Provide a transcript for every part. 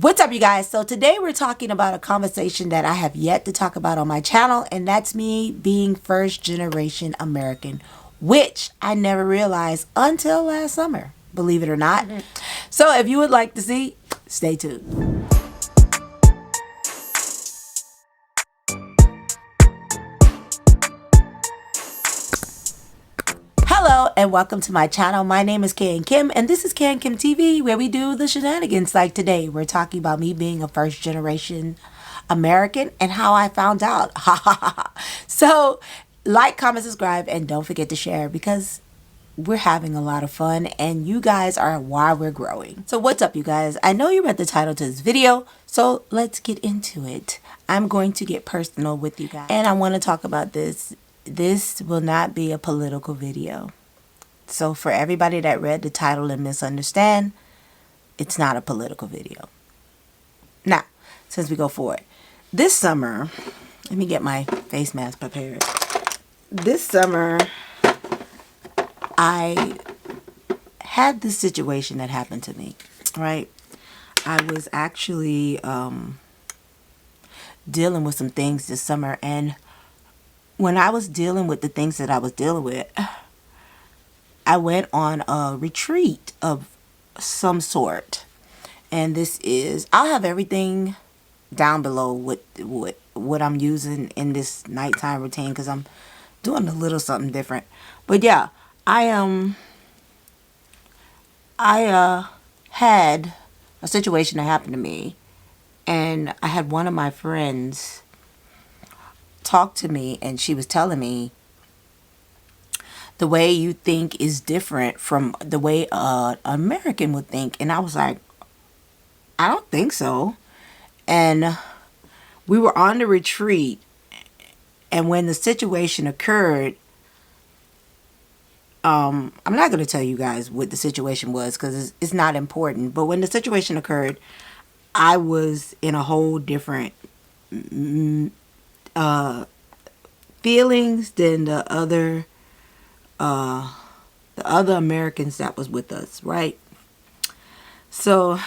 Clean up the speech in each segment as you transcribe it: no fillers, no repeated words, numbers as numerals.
What's up, you guys? So today we're talking about a conversation that I have yet to talk about on my channel, and that's me being first generation American, which I never realized until last summer, believe it or not. So if you would like to see, stay tuned. Hello and welcome to my channel. My name is Kim and this is Knkemtv, where we do the shenanigans. Like today we're talking about me being a first generation American and how I found out. So like, comment, subscribe, and don't forget to share because we're having a lot of fun and you guys are why we're growing. So what's up, you guys? I know you read the title to this video, so let's get into it. I'm going to get personal with you guys and I want to talk about this. This will not be a political video. So for everybody that read the title and misunderstand, it's not a political video. Now, since we go forward, this summer, let me get my face mask prepared. This summer, I had this situation that happened to me, right? I was actually dealing with some things this summer, and when I was dealing with the things that I was dealing with, I went on a retreat of some sort. And this is, I'll have everything down below what I'm using in this nighttime routine because I'm doing a little something different. But yeah, I had a situation that happened to me, and I had one of my friends talk to me, and she was telling me the way you think is different from the way an American would think. And I was like, I don't think so. And we were on the retreat, and when the situation occurred, I'm not going to tell you guys what the situation was because it's not important. But when the situation occurred, I was in a whole different feelings than the other Americans that was with us, right? So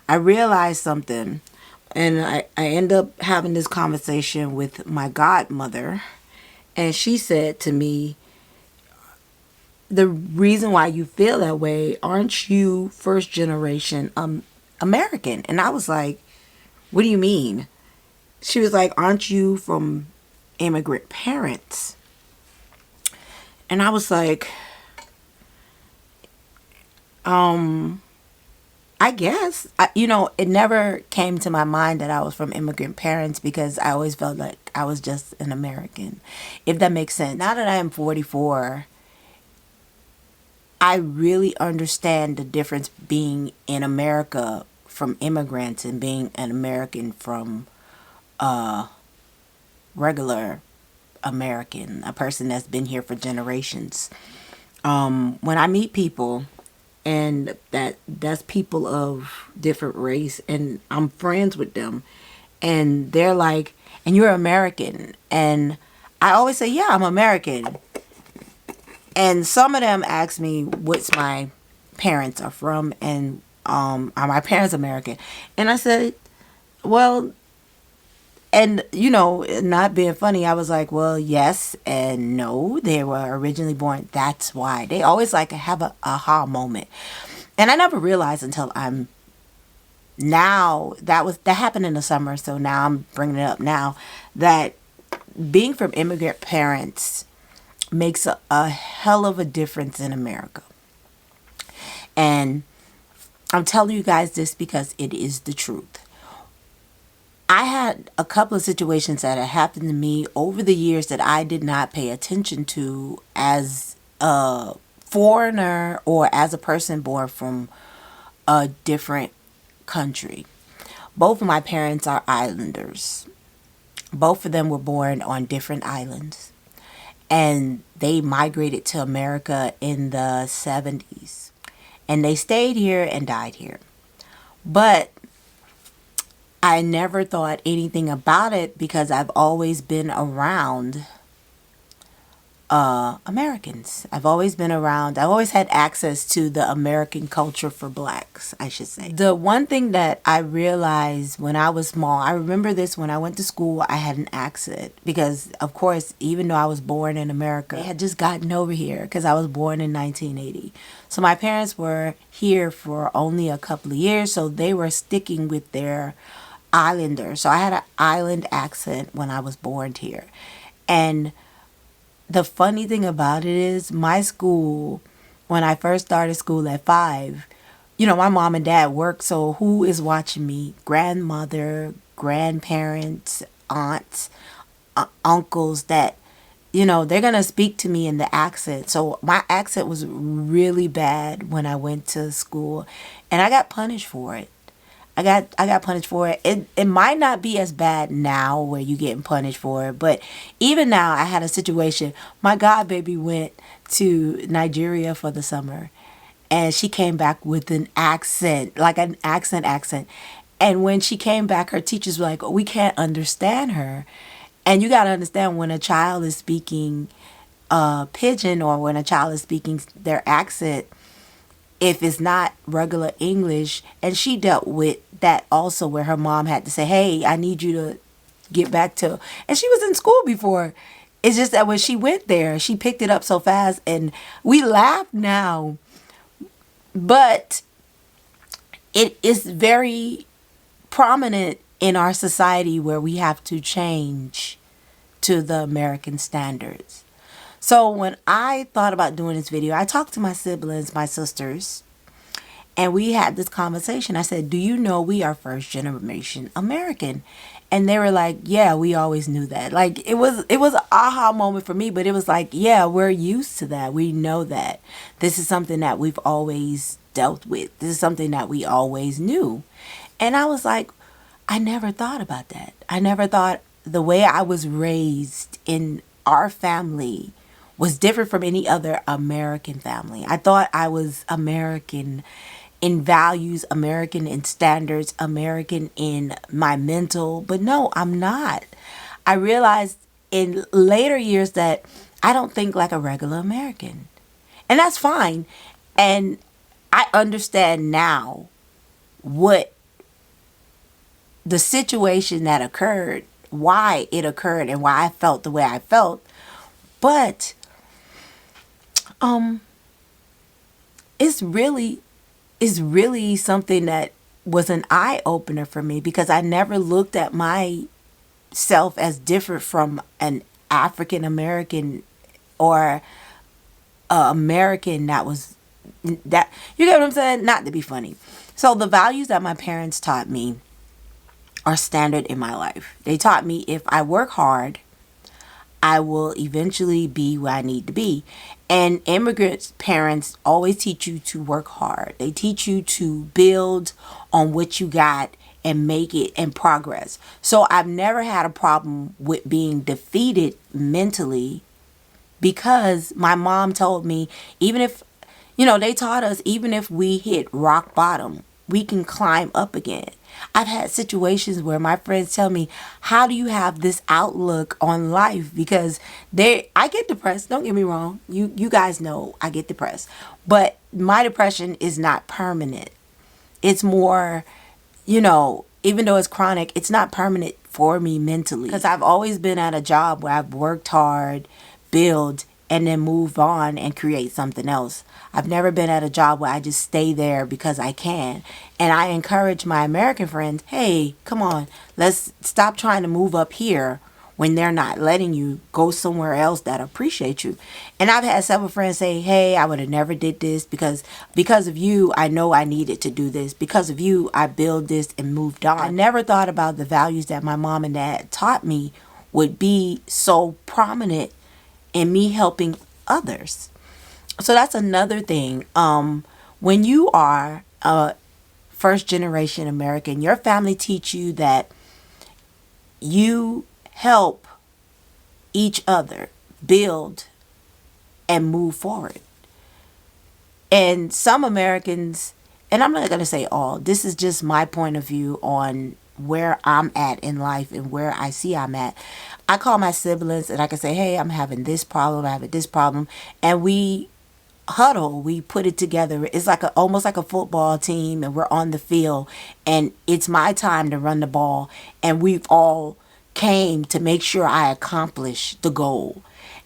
I realized something, and I end up having this conversation with my godmother, and she said to me, the reason why you feel that way, aren't you first generation American? And I was like, what do you mean? She was like, aren't you from immigrant parents? And I was like, I guess. It never came to my mind that I was from immigrant parents because I always felt like I was just an American, if that makes sense. Now that I am 44, I really understand the difference being in America from immigrants and being an American from regular American, a person that's been here for generations. When I meet people, and that's people of different race, and I'm friends with them, and they're like, and you're American, and I always say, yeah, I'm American. And some of them ask me what's my parents are from, and are my parents American? And I said, well, and not being funny, I was like, well, yes and no. They were originally born. That's why. They always like have a aha moment. And I never realized until that happened in the summer. So now I'm bringing it up now that being from immigrant parents makes a hell of a difference in America. And I'm telling you guys this because it is the truth. I had a couple of situations that had happened to me over the years that I did not pay attention to as a foreigner or as a person born from a different country. Both of my parents are islanders. Both of them were born on different islands. And they migrated to America in the 70s. And they stayed here and died here. But I never thought anything about it because I've always been around Americans. I've always been around. I've always had access to the American culture for blacks, I should say. The one thing that I realized when I was small, I remember this when I went to school, I had an accent because, of course, even though I was born in America, I had just gotten over here because I was born in 1980. So my parents were here for only a couple of years, so they were sticking with their islander. So I had an island accent when I was born here. And the funny thing about it is my school, when I first started school at 5, my mom and dad worked, so who is watching me? Grandmother, grandparents, aunts, uncles that, they're going to speak to me in the accent. So my accent was really bad when I went to school, and I got punished for it. I got punished for it. It might not be as bad now where you getting punished for it, but even now I had a situation. My god baby went to Nigeria for the summer, and she came back with an accent, like an accent. And when she came back, her teachers were like, "Oh, we can't understand her." And you got to understand when a child is speaking pidgin, or when a child is speaking their accent, if it's not regular English. And she dealt with that also, where her mom had to say, "Hey, I need you to get back to," and she was in school before. It's just that when she went there, she picked it up so fast, and we laugh now, but it is very prominent in our society where we have to change to the American standards. So when I thought about doing this video, I talked to my siblings, my sisters, and we had this conversation. I said, "Do you know we are first generation American?" And they were like, "Yeah, we always knew that." Like, it was an aha moment for me, but it was like, yeah, we're used to that. We know that. This is something that we've always dealt with. This is something that we always knew. And I was like, I never thought about that. I never thought the way I was raised in our family was different from any other American family. I thought I was American in values, American in standards, American in my mental, but no, I'm not. I realized in later years that I don't think like a regular American. And that's fine. And I understand now what the situation that occurred, why it occurred, and why I felt the way I felt. But it's really something that was an eye opener for me, because I never looked at myself as different from an African American or American that was that, you get what I'm saying? Not to be funny. So the values that my parents taught me are standard in my life. They taught me if I work hard, I will eventually be where I need to be. And immigrant parents always teach you to work hard. They teach you to build on what you got and make it and progress. So I've never had a problem with being defeated mentally, because my mom told me, even if, they taught us, even if we hit rock bottom, we can climb up again. I've had situations where my friends tell me, "How do you have this outlook on life?" Because I get depressed. Don't get me wrong. You guys know I get depressed. But my depression is not permanent. It's more, even though it's chronic, it's not permanent for me mentally. Because I've always been at a job where I've worked hard, build, and then move on and create something else. I've never been at a job where I just stay there because I can. And I encourage my American friends, hey, come on, let's stop trying to move up here when they're not letting you go somewhere else that appreciate you. And I've had several friends say, "Hey, I would have never did this because of you, I know I needed to do this. Because of you, I built this and moved on." I never thought about the values that my mom and dad taught me would be so prominent in me helping others. So that's another thing. When you are a first generation American, your family teach you that you help each other build and move forward. And some Americans, and I'm not going to say all, this is just my point of view on where I'm at in life and where I see I'm at, I call my siblings and I can say, hey, I'm having this problem, I'm having this problem. And we huddle, we put it together. It's like almost like a football team, and we're on the field, and it's my time to run the ball, and we've all came to make sure I accomplish the goal.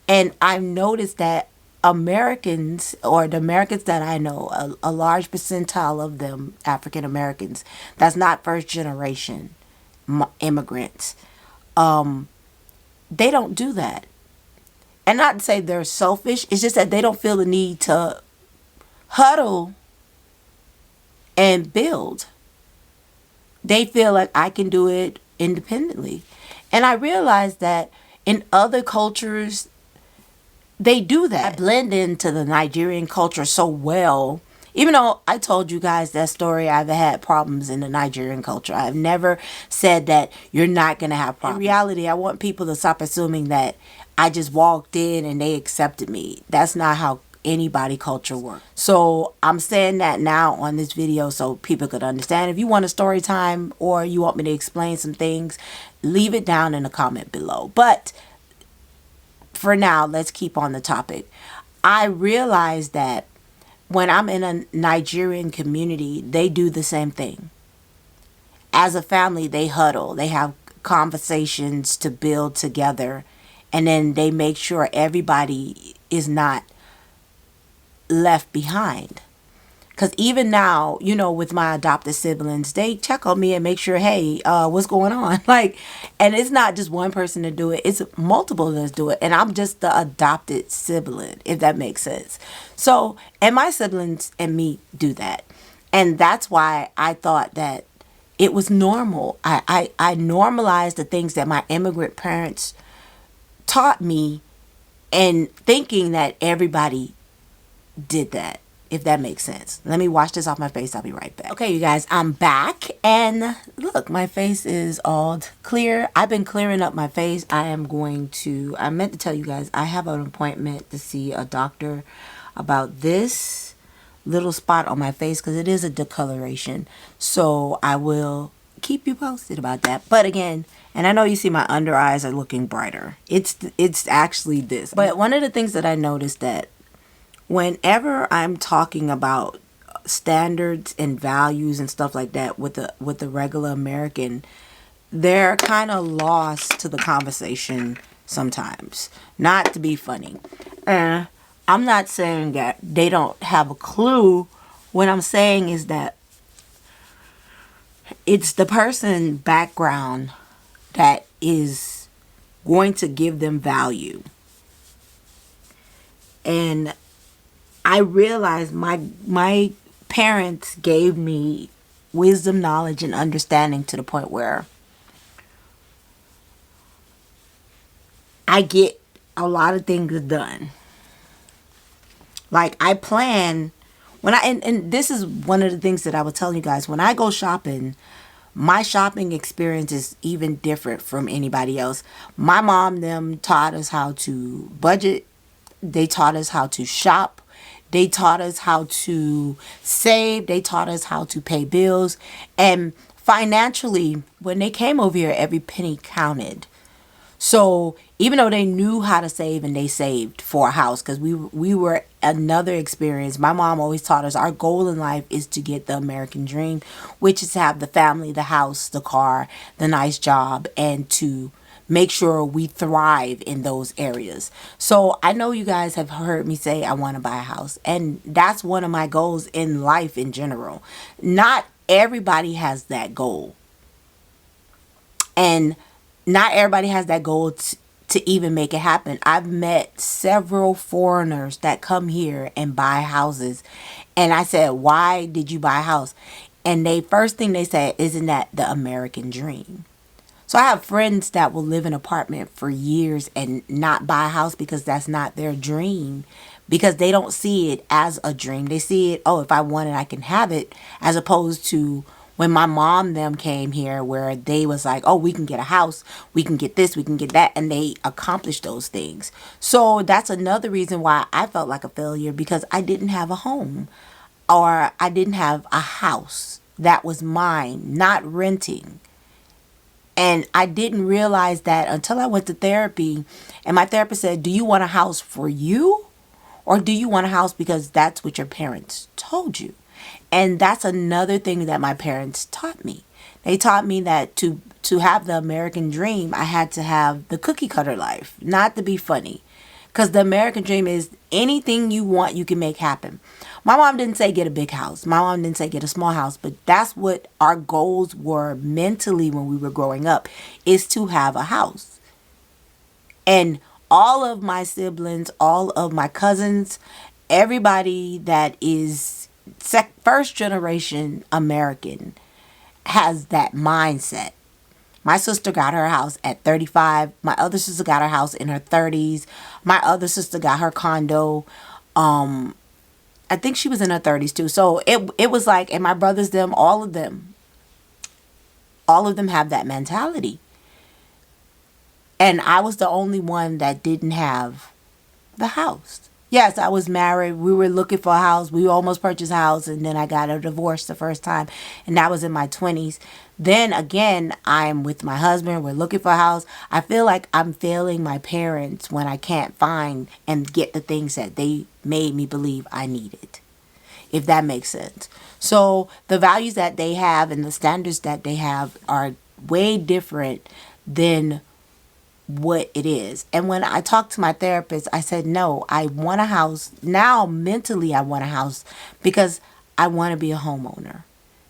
And I've noticed that Americans, or the Americans that I know, a large percentile of them, African Americans, that's not first generation immigrants, they don't do that. And not to say they're selfish, it's just that they don't feel the need to huddle and build. They feel like I can do it independently. And I realized that in other cultures, they do that. I blend into the Nigerian culture so well. Even though I told you guys that story, I've had problems in the Nigerian culture. I've never said that you're not going to have problems. In reality, I want people to stop assuming that I just walked in and they accepted me. That's not how anybody culture works. So I'm saying that now on this video so people could understand. If you want a story time or you want me to explain some things, leave it down in the comment below. But for now, let's keep on the topic. I realized that when I'm in a Nigerian community, they do the same thing. As a family, they huddle. They have conversations to build together. And then they make sure everybody is not left behind. Because even now, you know, with my adopted siblings, they check on me and make sure, hey, what's going on? Like, and it's not just one person to do it. It's multiple that do it. And I'm just the adopted sibling, if that makes sense. So, and my siblings and me do that. And that's why I thought that it was normal. I normalized the things that my immigrant parents taught me, and thinking that everybody did that, if that makes sense. Let me wash this off my face. I'll be right back. Okay, you guys, I'm back, and look, my face is all clear. I've been clearing up my face. I meant to tell you guys, I have an appointment to see a doctor about this little spot on my face because it is a discoloration. So I will keep you posted about that. But again, and I know you see my under eyes are looking brighter. It's actually this. But one of the things that I noticed, that whenever I'm talking about standards and values and stuff like that with the regular American, they're kind of lost to the conversation sometimes. Not to be funny. And I'm not saying that they don't have a clue. What I'm saying is that it's the person background that is going to give them value. And I realized my parents gave me wisdom, knowledge, and understanding to the point where I get a lot of things done. Like I plan and this is one of the things that I was telling you guys, when I go shopping, my shopping experience is even different from anybody else. My mom, them taught us how to budget. They taught us how to shop. They taught us how to save. They taught us how to pay bills. And financially, when they came over here, every penny counted. So even though they knew how to save, and they saved for a house, because we were another experience. My mom always taught us our goal in life is to get the American dream, which is to have the family, the house, the car, the nice job, and to make sure we thrive in those areas. So I know you guys have heard me say I want to buy a house, and that's one of my goals in life in general. Not everybody has that goal, and not everybody has that goal to even make it happen. I've met several foreigners that come here and buy houses, and I said, why did you buy a house? And first thing they said, isn't that the American dream? So I have friends that will live in an apartment for years and not buy a house because that's not their dream, because they don't see it as a dream. They see it, oh, if I want it, I can have it, as opposed to when my mom them came here, where they was like, oh, we can get a house, we can get this, we can get that, and they accomplished those things. So that's another reason why I felt like a failure, because I didn't have a home, or I didn't have a house that was mine, not renting. And I didn't realize that until I went to therapy. And my therapist said, do you want a house for you? Or do you want a house because that's what your parents told you? And that's another thing that my parents taught me. They taught me that to have the American dream, I had to have the cookie cutter life, not to be funny. Because the American dream is anything you want, you can make happen. My mom didn't say get a big house. My mom didn't say get a small house. But that's what our goals were mentally when we were growing up, is to have a house. And all of my siblings, all of my cousins, everybody that is first generation American has that mindset. My sister got her house at 35. My other sister got her house in her 30s. My other sister got her condo. I think she was in her 30s too. So it was like, and my brothers, all of them have that mentality. And I was the only one that didn't have the house. Yes, I was married. We were looking for a house. We almost purchased a house, and then I got a divorce the first time, and that was in my 20s. Then again, I'm with my husband. We're looking for a house. I feel like I'm failing my parents when I can't find and get the things that they made me believe I needed, if that makes sense. So the values that they have and the standards that they have are way different than what it is. And when I talked to my therapist, I said, no, I want a house. Now mentally I want a house because I want to be a homeowner.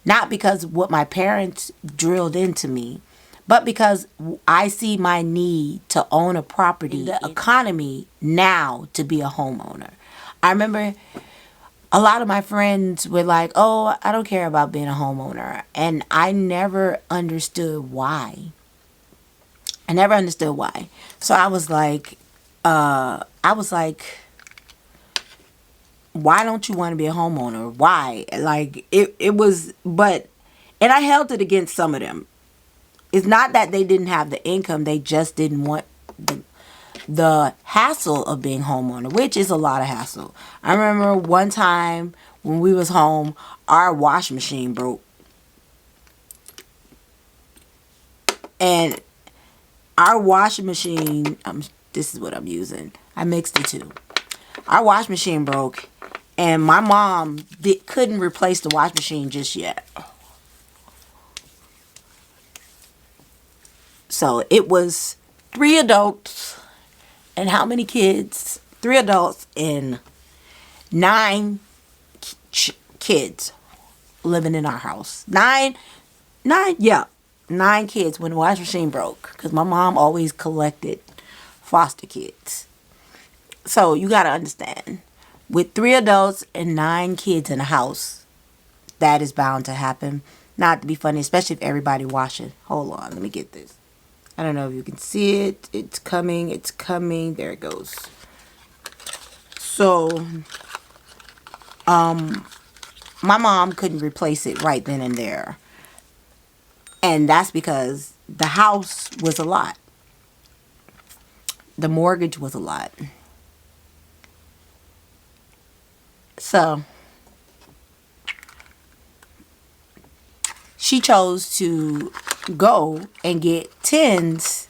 Not because what my parents drilled into me, but because I see my need to own a property, the economy now to be a homeowner. I remember a lot of my friends were like, oh, I don't care about being a homeowner. And I never understood why. So I was like, why don't you want to be a homeowner? Why? Like it was, and I held it against some of them. It's not that they didn't have the income. They just didn't want the hassle of being homeowner, which is a lot of hassle. I remember one time when we was home, our washing machine broke. And our washing machine, this is what I'm using. I mixed the two. Our washing machine broke, and my mom couldn't replace the washing machine just yet. So it was 3 adults, and how many kids? 3 adults and 9 kids living in our house. 9, yeah. 9 kids when the washing machine broke, because my mom always collected foster kids. So you got to understand, with 3 adults and 9 kids in a house, that is bound to happen. Not to be funny, especially if everybody washing. Hold on, let me get this. I don't know if you can see it. It's coming. There it goes. So my mom couldn't replace it right then and there. And that's because the house was a lot. The mortgage was a lot. So she chose to go and get tins,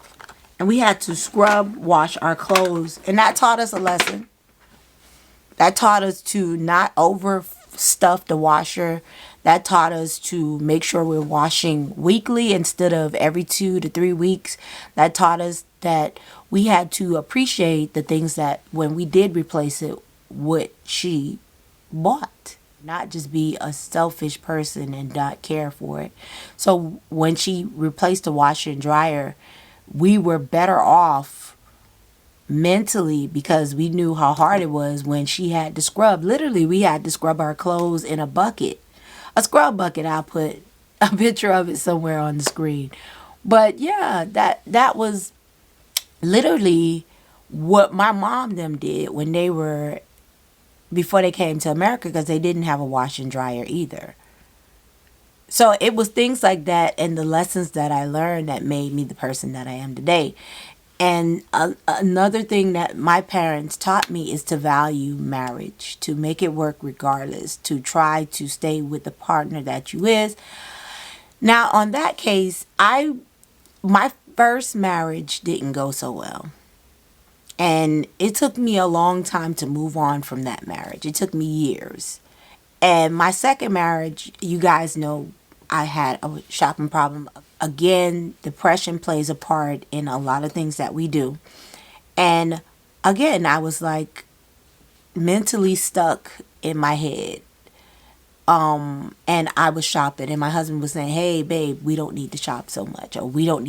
and we had to scrub wash our clothes. And that taught us a lesson. That taught us to not overstuff the washer. That taught us to make sure we're washing weekly instead of every 2 to 3 weeks. That taught us that we had to appreciate the things that when we did replace it, what she bought. Not just be a selfish person and not care for it. So when she replaced the washer and dryer, we were better off mentally because we knew how hard it was when she had to scrub. Literally, we had to scrub our clothes in a bucket. A scrub bucket. I'll put a picture of it somewhere on the screen. But yeah, that was literally what my mom them did when they were, before they came to America, because they didn't have a wash and dryer either. So it was things like that and the lessons that I learned that made me the person that I am today. And another thing that my parents taught me is to value marriage, to make it work regardless, to try to stay with the partner that you is. Now, on that case, I my first marriage didn't go so well. And it took me a long time to move on from that marriage. It took me years. And my second marriage, you guys know I had a shopping problem. Again, depression plays a part in a lot of things that we do. And again, I was like mentally stuck in my head. And I was shopping, and my husband was saying, "Hey, babe, we don't need to shop so much, or you don't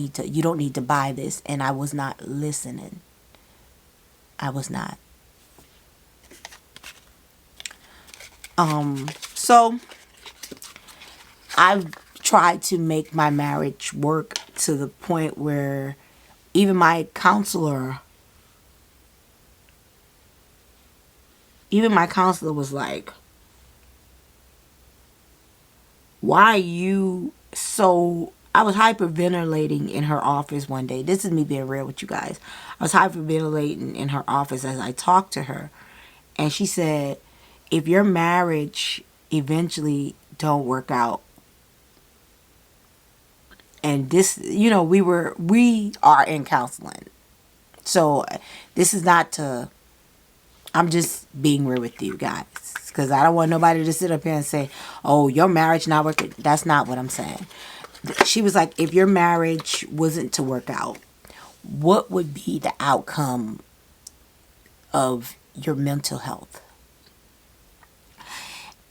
need to buy this." And I was not listening. I was not. So I've tried to make my marriage work to the point where even my counselor, was like, "Why are you so?" I was hyperventilating in her office one day. This is me being real with you guys. I was hyperventilating in her office as I talked to her. And she said, if your marriage eventually don't work out, and this, we are in counseling. So this is not to, I'm just being real with you guys. Because I don't want nobody to sit up here and say, oh, your marriage not working. That's not what I'm saying. She was like, if your marriage wasn't to work out, what would be the outcome of your mental health?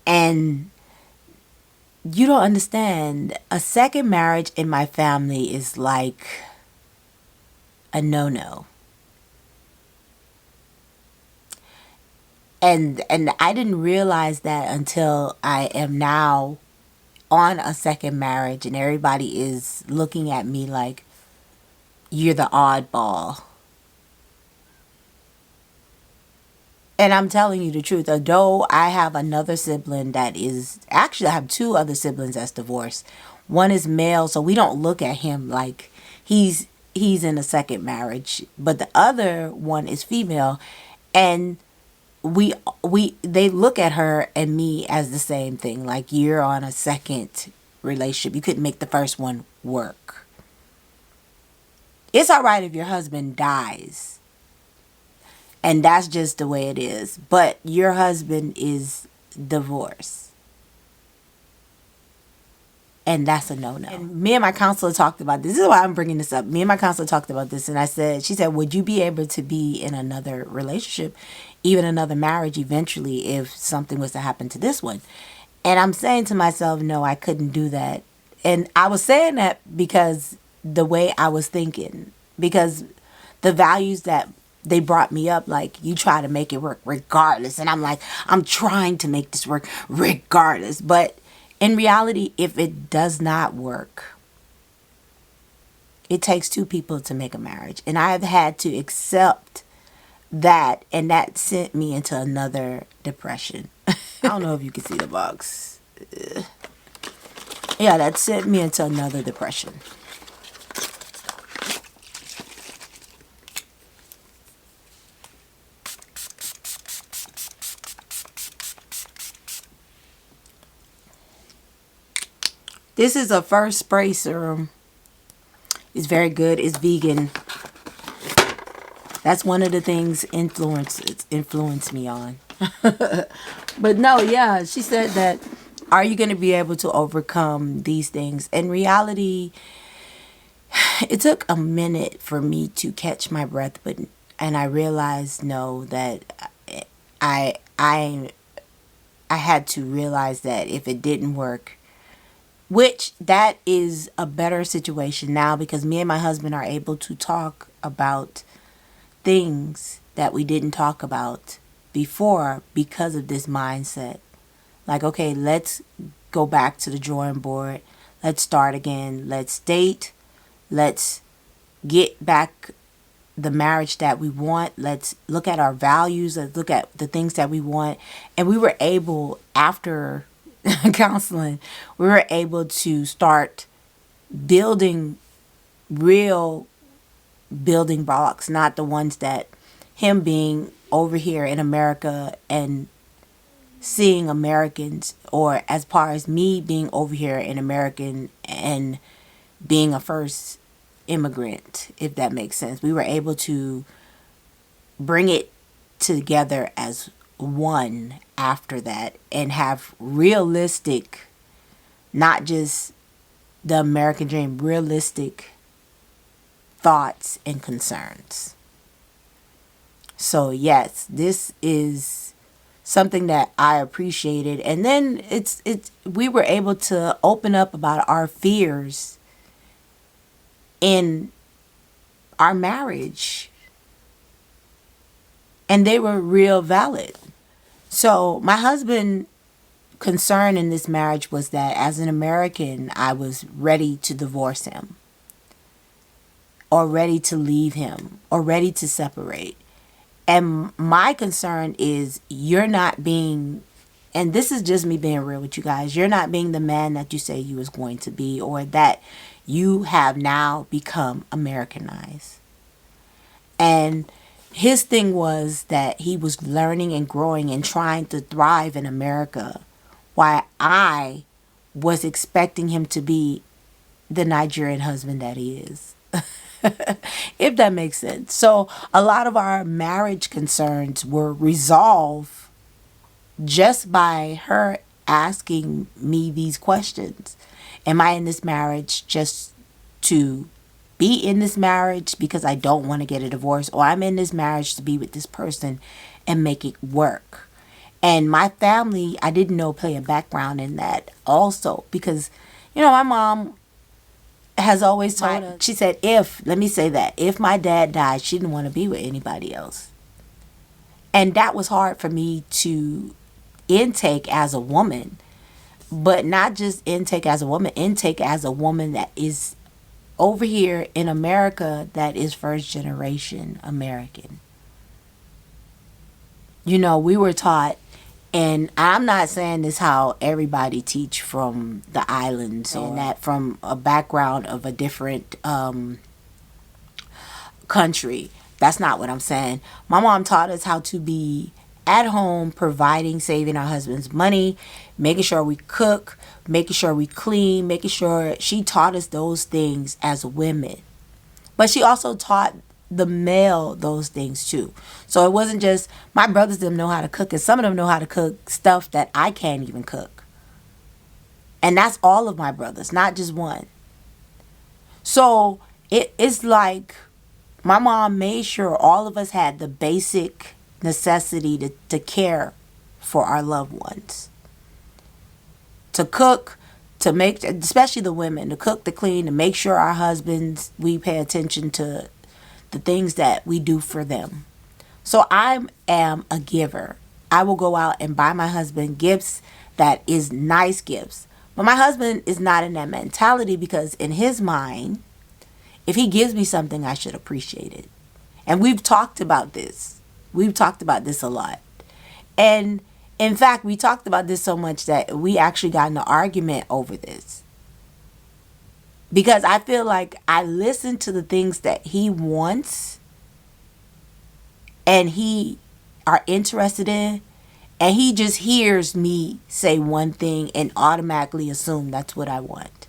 And you don't understand. A second marriage in my family is like a no-no. And I didn't realize that until I am now on a second marriage, and everybody is looking at me like you're the oddball. And I'm telling you the truth. Although I have another sibling that is, actually I have two other siblings that's divorced. One is male, so we don't look at him like he's in a second marriage. But the other one is female, and they look at her and me as the same thing. Like, you're on a second relationship. You couldn't make the first one work. It's all right if your husband dies. And that's just the way it is. But your husband is divorced. And that's a no-no. And me and my counselor talked about this. This is why I'm bringing this up. Me and my counselor talked about this. And she said, would you be able to be in another relationship, even another marriage eventually, if something was to happen to this one? And I'm saying to myself, no, I couldn't do that. And I was saying that because the way I was thinking. Because the values that they brought me up, like, you try to make it work regardless. And I'm like, I'm trying to make this work regardless. But in reality, if it does not work, it takes two people to make a marriage. And I have had to accept that. And that sent me into another depression. I don't know if you can see the box. Yeah, that sent me into another depression. This is a first spray serum. It's very good. It's vegan. That's one of the things influenced me on. But no, yeah, she said that, are you going to be able to overcome these things? In reality, it took a minute for me to catch my breath, and I realized, no, that I had to realize that if it didn't work, which that is a better situation now, because me and my husband are able to talk about things that we didn't talk about before because of this mindset. Like, okay, let's go back to the drawing board. Let's start again. Let's date. Let's get back the marriage that we want. Let's look at our values. Let's look at the things that we want. And we were able, after counseling, we were able to start building real building blocks, not the ones that him being over here in America and seeing Americans, or as far as me being over here in American and being a first immigrant, if that makes sense. We were able to bring it together as one after that and have realistic, not just the American dream, realistic thoughts and concerns. So yes, this is something that I appreciated. And then we were able to open up about our fears in our marriage, and they were real valid. So my husband concern in this marriage was that as an American, I was ready to divorce him, or ready to leave him, or ready to separate. And my concern is you're not being, and this is just me being real with you guys, you're not being the man that you say you was going to be, or that you have now become Americanized. And his thing was that he was learning and growing and trying to thrive in America, while I was expecting him to be the Nigerian husband that he is. If that makes sense. So a lot of our marriage concerns were resolved just by her asking me these questions. Am I in this marriage just to be in this marriage because I don't want to get a divorce, or I'm in this marriage to be with this person and make it work? And my family, I didn't know, play a background in that also, because, you know, my mom has always told us, she said, let me say that, if my dad died, she didn't want to be with anybody else. And that was hard for me to intake as a woman, but not just intake as a woman that is over here in America, that is first generation American. You know, we were taught, and I'm not saying this how everybody teach from the islands, and that from a background of a different country. That's not what I'm saying. My mom taught us how to be at home, providing, saving our husband's money, making sure we cook, making sure we clean, making sure, she taught us those things as women. But she also taught the male those things too. So it wasn't just, my brothers didn't know how to cook, and some of them know how to cook stuff that I can't even cook. And that's all of my brothers, not just one. So it's like my mom made sure all of us had the basic necessity to care for our loved ones. To cook, to make, especially the women, to cook, to clean, to make sure our husbands, we pay attention to the things that we do for them. So I am a giver. I will go out and buy my husband gifts that is nice gifts. But my husband is not in that mentality, because in his mind, if he gives me something, I should appreciate it. And we've talked about this. We've talked about this a lot. And in fact, we talked about this so much that we actually got in an argument over this. Because I feel like I listen to the things that he wants and he are interested in, and he just hears me say one thing and automatically assume that's what I want.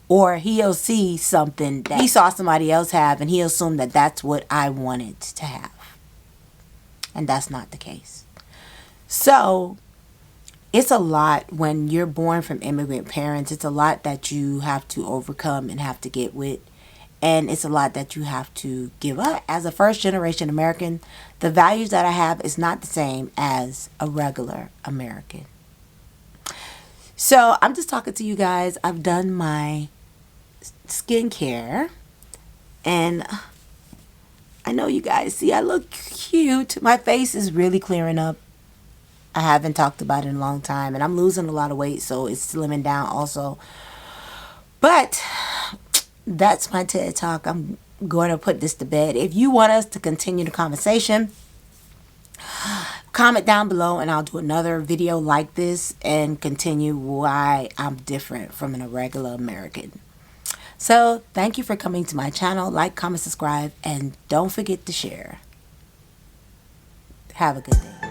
Or he'll see something that he saw somebody else have, and he'll assume that that's what I wanted to have. And that's not the case. So it's a lot when you're born from immigrant parents. It's a lot that you have to overcome and have to get with. And it's a lot that you have to give up. As a first generation American, the values that I have is not the same as a regular American. So I'm just talking to you guys. I've done my skincare, and I know you guys see I look cute. My face is really clearing up. I haven't talked about it in a long time, and I'm losing a lot of weight, so it's slimming down also. But that's my TED Talk. I'm going to put this to bed. If you want us to continue the conversation, comment down below, and I'll do another video like this and continue why I'm different from a regular American. So thank you for coming to my channel. Like, comment, subscribe, and don't forget to share. Have a good day.